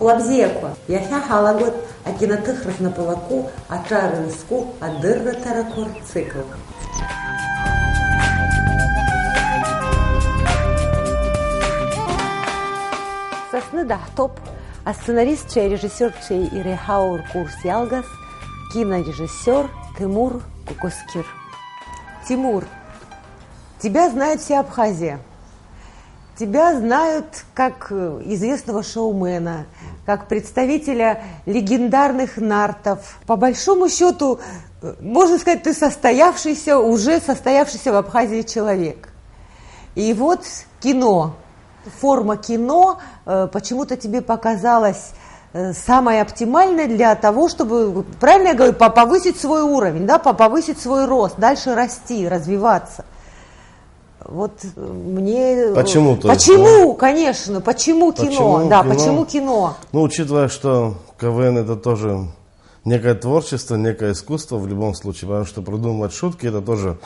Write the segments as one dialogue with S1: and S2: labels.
S1: Лабзияква, яхя халагот, акинатыхрах на палаку, ачарынску, адырра таракор цикл. Сосны дахтоп, а сценарист, чей режиссер, чей ирехаур курс ялгас, кинорежиссер Тимур Кукускир. Тимур, тебя знает вся Абхазия. Тебя знают как известного шоумена, как представителя легендарных нартов. По большому счету, можно сказать, ты уже состоявшийся в Абхазии человек. И вот кино, форма кино почему-то тебе показалась самой оптимальной для того, чтобы, правильно я говорю, повысить свой уровень, да, повысить свой рост, дальше расти, развиваться. Вот мне...
S2: Почему?
S1: Почему, конечно, почему кино?
S2: Почему
S1: да,
S2: кино?
S1: Почему кино?
S2: Ну, учитывая, что КВН это тоже некое творчество, некое искусство в любом случае, потому что придумывать шутки это тоже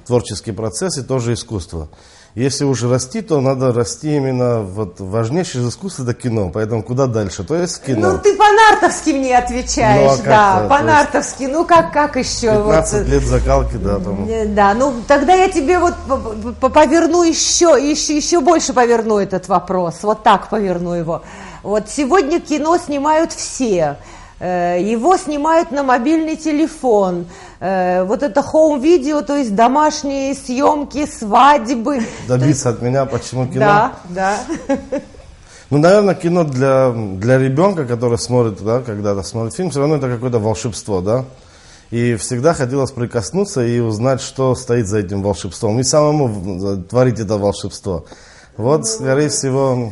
S2: творческий процесс и тоже искусство. Если уже расти, то надо расти именно, вот важнейшее из искусств это кино, поэтому куда дальше, то есть кино.
S1: Ну ты по-нартовски мне отвечаешь,
S2: ну,
S1: да, по-нартовски, ну как еще?
S2: 15 лет закалки, да. Там.
S1: Да, ну тогда я тебе вот поверну еще больше поверну этот вопрос, вот так поверну его. Вот сегодня кино снимают все. Его снимают на мобильный телефон. Вот это хоум-видео, то есть домашние съемки, свадьбы.
S2: Добиться от меня, почему кино?
S1: Да.
S2: Ну, наверное, кино для ребенка, который смотрит, да, когда-то смотрит фильм, все равно это какое-то волшебство, да. И всегда хотелось прикоснуться и узнать, что стоит за этим волшебством. И самому творить это волшебство. Вот, скорее всего,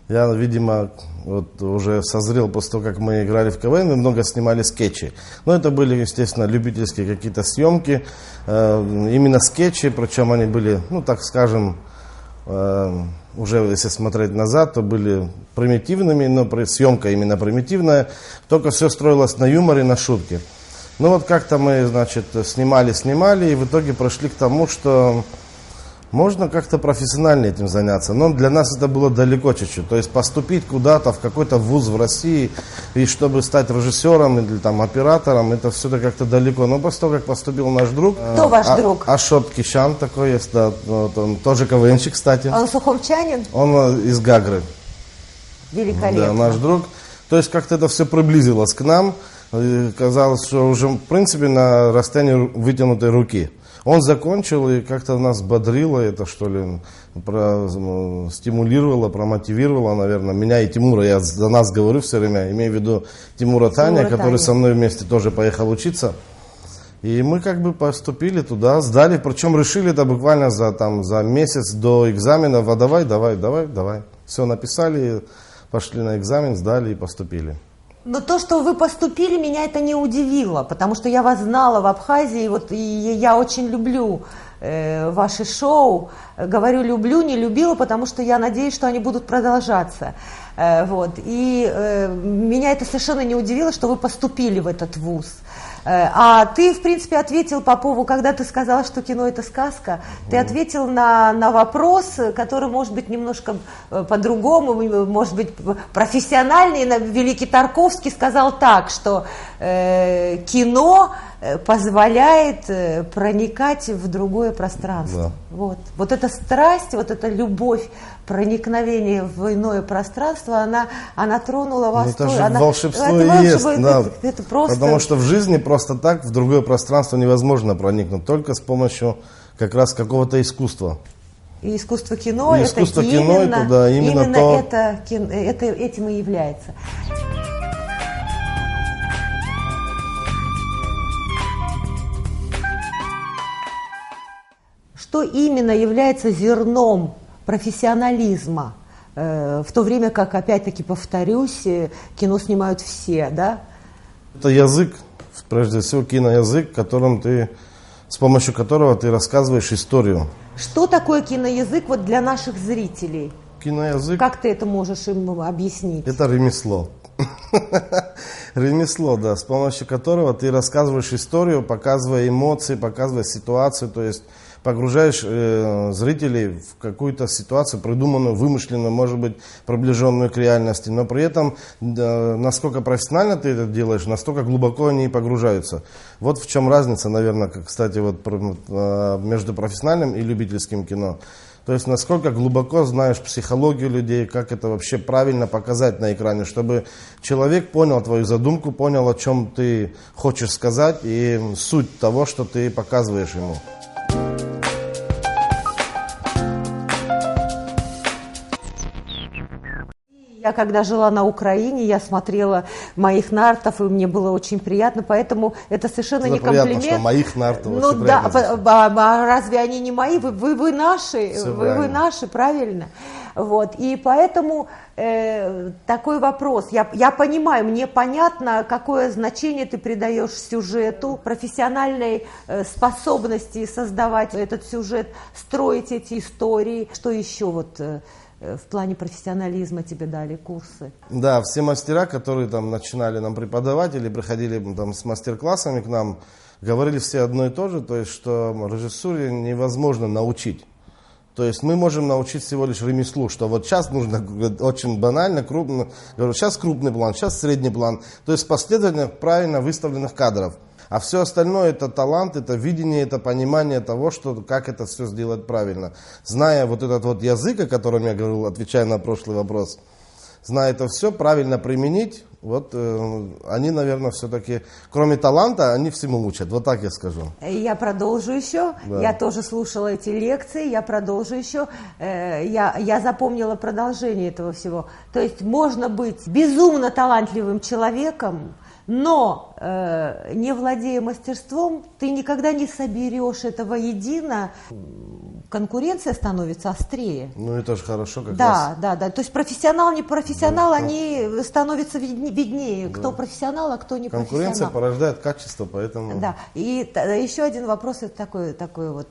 S2: я, видимо, вот уже созрел после того, как мы играли в КВН, мы много снимали скетчи. Но это были, естественно, любительские какие-то съемки, именно скетчи, причем они были, ну, так скажем, уже если смотреть назад, то были примитивными, но съемка именно примитивная, только все строилось на юморе, на шутке. Ну вот как-то мы, значит, снимали, и в итоге пришли к тому, что можно как-то профессионально этим заняться, но для нас это было далеко чуть-чуть. То есть поступить куда-то в какой-то вуз в России, и чтобы стать режиссером или там оператором, это все-таки как-то далеко. Но после того, как поступил наш друг...
S1: Кто ваш друг?
S2: Ашот Кишан такой есть, да, вот он тоже КВНщик, кстати.
S1: Он сухомчанин?
S2: Он из Гагры.
S1: Великолепно.
S2: Да, наш друг. То есть как-то это все приблизилось к нам. И казалось, что уже в принципе на расстоянии вытянутой руки. Он закончил и как-то нас бодрило, это что ли, стимулировало, промотивировало, наверное, меня и Тимура, я за нас говорю все время, имею в виду Тимура Таня, который со мной вместе тоже поехал учиться. И мы как бы поступили туда, сдали, причем решили это буквально за месяц до экзамена, давай. Все написали, пошли на экзамен, сдали и поступили.
S1: Но то, что вы поступили, меня это не удивило, потому что я вас знала в Абхазии, вот, и я очень люблю ваши шоу. Говорю, люблю, не любила, потому что я надеюсь, что они будут продолжаться. Вот. И меня это совершенно не удивило, что вы поступили в этот вуз. А ты, в принципе, ответил по поводу, когда ты сказала, что кино – это сказка, ты ответил на вопрос, который, может быть, немножко по-другому, может быть, профессиональный. Великий Тарковский сказал так, что кино позволяет проникать в другое пространство. Да. Вот эта страсть, вот эта любовь, проникновение в иное пространство, она тронула вас.
S2: Это же волшебство и есть, да.
S1: Это просто...
S2: Потому что в жизни просто так в другое пространство невозможно проникнуть, только с помощью как раз какого-то искусства.
S1: И искусство кино,
S2: и
S1: это
S2: искусство
S1: именно,
S2: кино, это, да, именно то...
S1: это этим и является. Что именно является зерном профессионализма, в то время как, опять-таки, повторюсь, кино снимают все, да?
S2: Это язык, прежде всего киноязык, с помощью которого ты рассказываешь историю.
S1: Что такое киноязык вот для наших зрителей?
S2: Киноязык...
S1: Как ты это можешь им объяснить?
S2: Это ремесло. Ремесло, да, с помощью которого ты рассказываешь историю, показывая эмоции, показывая ситуацию, то есть погружаешь зрителей в какую-то ситуацию, придуманную, вымышленную, может быть, приближенную к реальности, но при этом, насколько профессионально ты это делаешь, настолько глубоко они и погружаются. Вот в чем разница, наверное, кстати, вот между профессиональным и любительским кино. То есть, насколько глубоко знаешь психологию людей, как это вообще правильно показать на экране, чтобы человек понял твою задумку, понял, о чем ты хочешь сказать и суть того, что ты показываешь ему.
S1: Я когда жила на Украине, я смотрела моих нартов, и мне было очень приятно, поэтому это совершенно не комплимент.
S2: Приятно, что моих нартов.
S1: Ну да, а разве они не мои? Вы наши, вы наши, правильно? Вот, и поэтому такой вопрос. Я понимаю, мне понятно, какое значение ты придаешь сюжету, профессиональной способности создавать этот сюжет, строить эти истории. Что еще вот в плане профессионализма тебе дали курсы?
S2: Да, все мастера, которые там начинали нам преподавать или приходили там с мастер-классами к нам, говорили все одно и то же, то есть, что режиссуре невозможно научить. То есть мы можем научить всего лишь ремеслу, что вот сейчас нужно очень банально, крупно, говорю, сейчас крупный план, сейчас средний план, то есть последовательно правильно выставленных кадров. А все остальное это талант, это видение, это понимание того, что, как это все сделать правильно. Зная вот этот вот язык, о котором я говорил, отвечая на прошлый вопрос, зная это все, правильно применить, вот они, наверное, все-таки, кроме таланта, они всему учат. Вот так я скажу.
S1: Я продолжу еще. Да. Я тоже слушала эти лекции, я продолжу еще. Я запомнила продолжение этого всего. То есть можно быть безумно талантливым человеком, но не владея мастерством, ты никогда не соберешь этого едино. Конкуренция становится острее.
S2: Ну это же хорошо как раз.
S1: Да. То есть профессионал, не профессионал, они становятся виднее. Кто профессионал, а кто не профессионал.
S2: Конкуренция порождает качество, поэтому...
S1: Да. И еще один вопрос, это такой вот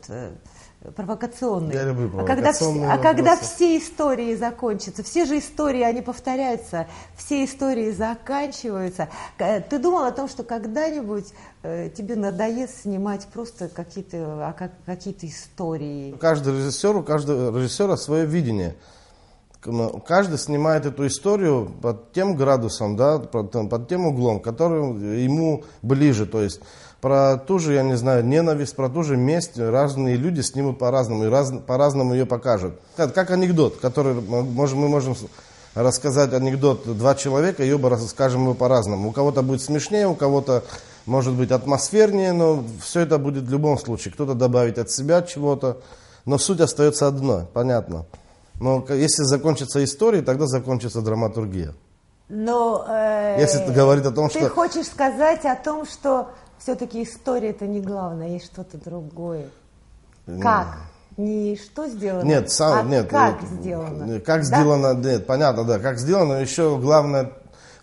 S1: провокационный.
S2: Я люблю провокационные вопросы.
S1: Когда все истории закончатся, все же истории, они повторяются, все истории заканчиваются. Ты думал о том, что когда-нибудь тебе надоест снимать просто какие-то истории?
S2: У каждого режиссера свое видение. Каждый снимает эту историю под тем градусом, да, под тем углом, который ему ближе. То есть про ту же, я не знаю, ненависть, про ту же месть разные люди снимут по-разному и по-разному ее покажут. Как анекдот, который мы можем рассказать анекдот два человека, и оба расскажем его по-разному. У кого-то будет смешнее, у кого-то может быть атмосфернее, но все это будет в любом случае. Кто-то добавит от себя чего-то, но суть остается одна, понятно. Но если закончится история, тогда закончится драматургия.
S1: Но
S2: если это говорит о том,
S1: ты
S2: что...
S1: хочешь сказать о том, что все-таки история это не главное, есть что-то другое. Как? Не что сделано,
S2: нет,
S1: как сделано.
S2: Как сделано, нет, понятно, да, как сделано, но еще главное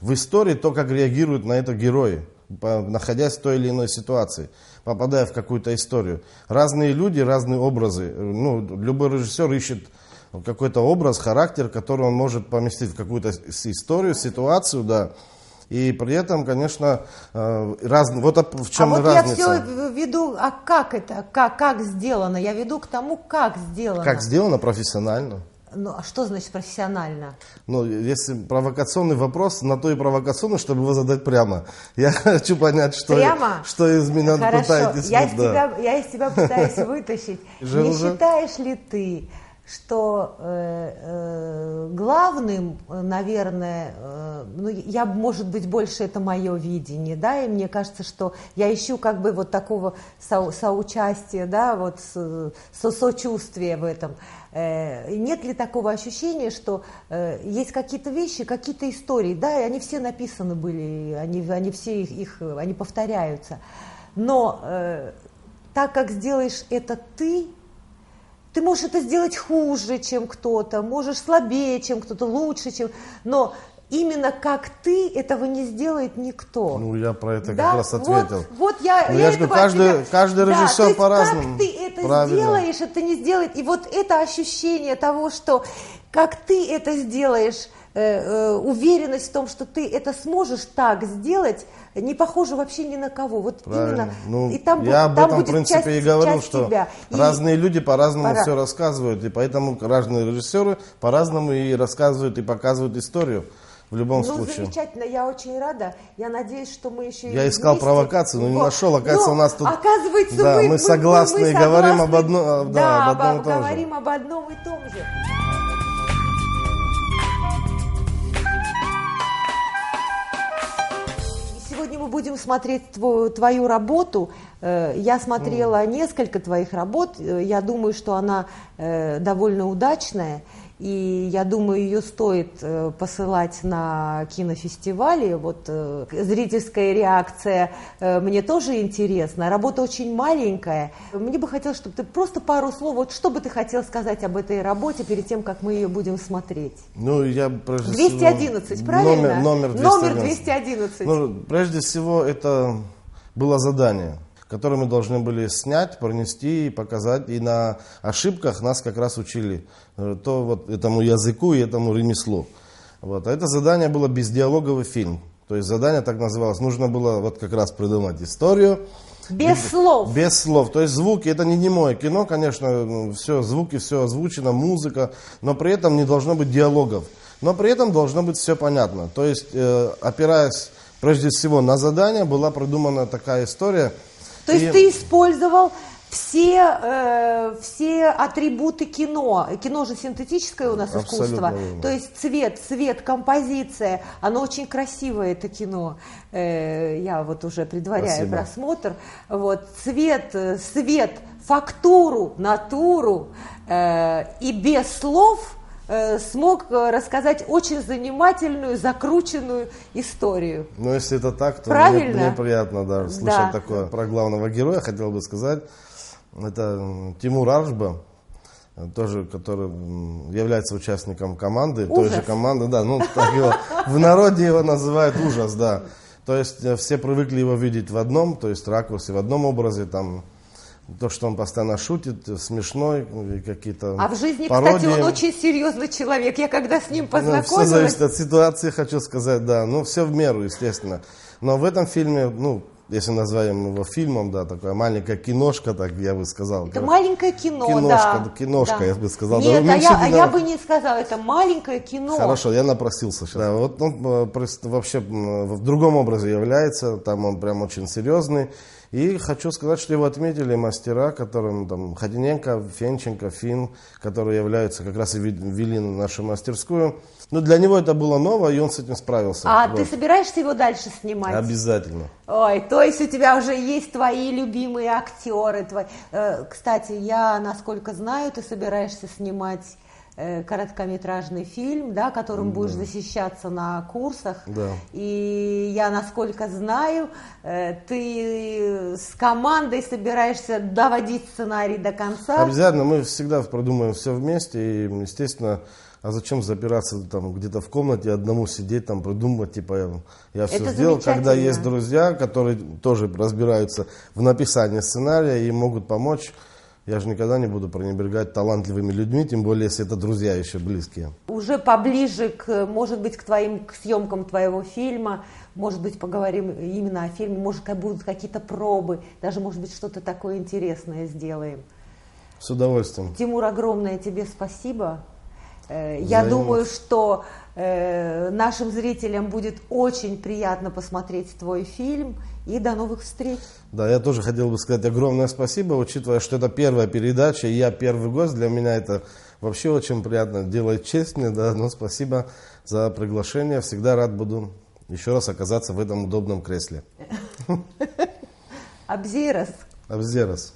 S2: в истории то, как реагируют на это герои, находясь в той или иной ситуации, попадая в какую-то историю. Разные люди, разные образы. Ну, любой режиссер ищет какой-то образ, характер, который он может поместить в какую-то историю, ситуацию, да. И при этом, конечно, вот в чем разница.
S1: Я все веду, как сделано? Я веду к тому, как сделано.
S2: Как сделано профессионально.
S1: Ну, а что значит профессионально?
S2: Ну, если провокационный вопрос, на то и провокационный, чтобы его задать прямо. Я хочу понять, что из меня пытаетесь.
S1: Я из тебя пытаюсь вытащить. Не считаешь ли ты, что главным, наверное, может быть, больше это мое видение, да, и мне кажется, что я ищу как бы вот такого соучастия, да, вот сочувствия в этом. Нет ли такого ощущения, что есть какие-то вещи, какие-то истории, да, и они все написаны были, они все они повторяются, но так как сделаешь это ты можешь это сделать хуже, чем кто-то, можешь слабее, чем кто-то, лучше, чем... Но именно как ты, этого не сделает никто.
S2: Ну, я про это как раз ответил.
S1: Вот я
S2: же говорю, каждый режиссер по-разному.
S1: Как ты это сделаешь, это не сделает. И вот это ощущение того, что как ты это сделаешь, уверенность в том, что ты это сможешь так сделать, не похожа вообще ни на кого. Вот
S2: правильно.
S1: именно.
S2: Ну,
S1: И там,
S2: я об
S1: там
S2: этом, в
S1: будет
S2: принципе, и говорил, что
S1: тебя.
S2: разные люди по-разному все рассказывают, и поэтому разные режиссеры по-разному и рассказывают, и показывают историю. В любом случае.
S1: Замечательно, я очень рада. Я надеюсь, что мы еще
S2: Я искал провокацию, но не нашел. Оказывается, у нас тут...
S1: Оказывается,
S2: да, мы согласны и говорим об одном,
S1: да,
S2: об одном и том же.
S1: говорим об одном и том же. Сегодня мы будем смотреть твою работу. Я смотрела несколько твоих работ. Я думаю, что она довольно удачная. И я думаю, ее стоит посылать на кинофестивали. Вот зрительская реакция мне тоже интересна. Работа очень маленькая. Мне бы хотелось, чтобы ты просто пару слов, вот что бы ты хотел сказать об этой работе перед тем, как мы ее будем смотреть?
S2: Ну, я прежде
S1: 211,
S2: всего,
S1: правильно?
S2: Номер
S1: 211.
S2: Ну, прежде всего, это было задание, которые мы должны были снять, пронести, показать. И на ошибках нас как раз учили то вот этому языку и этому ремеслу. Вот. А это задание было бездиалоговый фильм. То есть задание так называлось. Нужно было вот как раз придумать историю.
S1: Без слов.
S2: Без слов. То есть звуки, это не немое кино, конечно, все звуки, все озвучено, музыка, но при этом не должно быть диалогов. Но при этом должно быть все понятно. То есть, опираясь прежде всего на задание, была придумана такая история.
S1: То есть ты использовал все атрибуты кино. Кино же синтетическое у нас искусство.
S2: Верно.
S1: То есть цвет, композиция. Оно очень красивое, это кино. Я вот уже предваряю просмотр. Вот, цвет, свет, фактуру, натуру. И без слов смог рассказать очень занимательную, закрученную историю.
S2: Ну, если это так, то мне приятно слышать такое. Про главного героя хотел бы сказать. Это Тимур Аршба, тоже, который является участником команды.
S1: Ужас.
S2: Той же команды, да. Ну, так его, в народе его называют ужас, да. То есть все привыкли его видеть в одном, то есть ракурсе, в одном образе, там. То, что он постоянно шутит, смешной, какие-то
S1: А в жизни,
S2: пародии.
S1: кстати, он очень серьезный человек. Я когда с ним познакомилась...
S2: Все зависит от ситуации, хочу сказать, да. Ну, все в меру, естественно. Но в этом фильме, ну, если назовем его фильмом, да, такая маленькая киношка, так я бы сказал.
S1: Это маленькое кино,
S2: Киношка, да. Я бы сказал.
S1: Нет, я бы не сказала, это маленькое кино.
S2: Хорошо, я напросился сейчас. Да, вот он вообще в другом образе является, там он прям очень серьезный. И хочу сказать, что его отметили мастера, которым там Ходиненко, Фенченко, Фин, которые являются, как раз и ввели нашу мастерскую. Но для него это было ново, и он с этим справился.
S1: А вот. Ты собираешься его дальше снимать?
S2: Обязательно.
S1: Ой, то есть у тебя уже есть твои любимые актеры. Кстати, я, насколько знаю, ты собираешься снимать короткометражный фильм, да, которым будешь защищаться на курсах.
S2: Да.
S1: И я, насколько знаю, ты с командой собираешься доводить сценарий до конца.
S2: Обязательно, мы всегда продумаем все вместе, и, естественно, а зачем запираться там где-то в комнате, одному сидеть, там придумывать, типа, я все сделал, когда есть друзья, которые тоже разбираются в написании сценария и могут помочь. Я же никогда не буду пренебрегать талантливыми людьми, тем более, если это друзья еще близкие.
S1: Уже поближе, может быть, к съемкам твоего фильма, может быть, поговорим именно о фильме, может, будут какие-то пробы, даже, может быть, что-то такое интересное сделаем.
S2: С удовольствием.
S1: Тимур, огромное тебе спасибо. Я думаю, что нашим зрителям будет очень приятно посмотреть твой фильм. И до новых встреч.
S2: Да, я тоже хотел бы сказать огромное спасибо, учитывая, что это первая передача, и я первый гость, для меня это вообще очень приятно, делает честь мне, да, но спасибо за приглашение, всегда рад буду еще раз оказаться в этом удобном кресле.
S1: Абзерас.
S2: Абзерас.